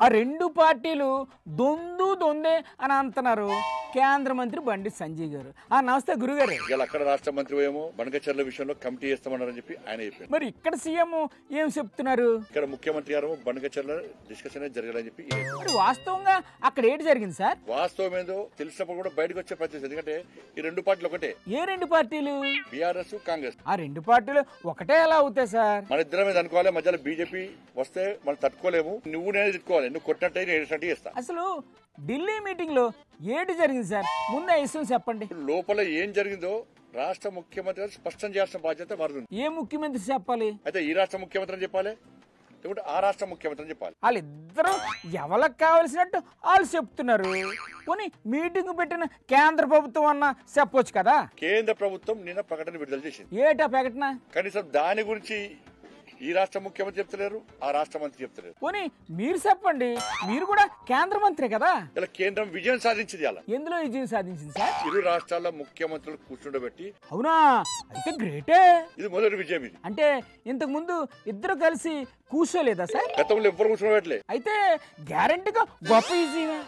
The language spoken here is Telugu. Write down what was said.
ఆ రెండు పార్టీలు దొందే అని అంటున్నారు కేంద్ర మంత్రి బండి సంజయ్ గారు. నమస్తే గురుగారు. ఇలా అక్కడ రాష్ట్ర మంత్రి ఏమో బనకచర్ల విషయంలో కమిటీ చేస్తామన్నారని చెప్పి ఆయన చెప్పారు. మరి ఇక్కడ సీఎం ఏం చెప్తున్నారు? ఇక్కడ ముఖ్యమంత్రి గారు బనకచర్ల డిస్కషన్ జరిగాలని చెప్పి. మరి వాస్తవంగా అక్కడ ఏంటి జరిగింది సార్? వాస్తవం ఏందో తెలిసినప్పుడు కూడా బయటకు వచ్చే ప్రయత్నం, ఎందుకంటే ఈ రెండు పార్టీలు ఒకటే. ఏ రెండు పార్టీలు? బీఆర్ఎస్ కాంగ్రెస్. ఆ రెండు పార్టీలు ఒకటే ఎలా అవుతాయి సార్? మన ఇద్దరం మీద అనుకోవాలి, మధ్యలో బీజేపీ వస్తే మనం తట్టుకోలేము. నువ్వు నేను తిట్టుకోవాలి, నువ్వు కొట్టినట్టు నేను ఏడినట్టు చేస్తా. అసలు ఢిల్లీ మీటింగ్ లో ఏంటి జరిగింది సార్? ముందే విషయం చెప్పండి. లోపల ఏం జరిగిందో రాష్ట్ర ముఖ్యమంత్రి గారు స్పష్టం చేయాల్సిన బాధ్యత వారిది. ఏ ముఖ్యమంత్రి చెప్పాలి? అయితే ఈ రాష్ట్ర ముఖ్యమంత్రి అని చెప్పాలి, లేకుంటే ఆ రాష్ట్ర ముఖ్యమంత్రి అని చెప్పాలి. వాళ్ళిద్దరూ ఎవరికి కావలసినట్టు వాళ్ళు చెప్తున్నారు. పోనీ మీటింగ్ పెట్టిన కేంద్ర ప్రభుత్వం అన్న చెప్పొచ్చు కదా. కేంద్ర ప్రభుత్వం నిన్న ప్రకటన విడుదల చేసింది. ఏటా ప్రకటన? కనీసం దాని గురించి ఈ రాష్ట్ర ముఖ్యమంత్రి చెప్తలేరు, ఆ రాష్ట్ర మంత్రి చెప్తలేరు. పోనీ మీరు చెప్పండి, మీరు కూడా కేంద్ర మంత్రి కదా. ఇలా కేంద్రం విజయం సాధించింది. అలా ఎందులో విజయం సాధించింది సార్? ఇరు రాష్ట్రాల ముఖ్యమంత్రులు కూర్చుండబెట్టి. అవునా? అయితే గ్రేటే. ఇది మొదటి విజయం. ఇది అంటే ఇంతకు ముందు ఇద్దరు కలిసి కూర్చోలేదా సార్? గతంలో ఎవ్వరు కూర్చోబెట్టలే. అయితే గ్యారంటీగా గొప్ప విజయమే.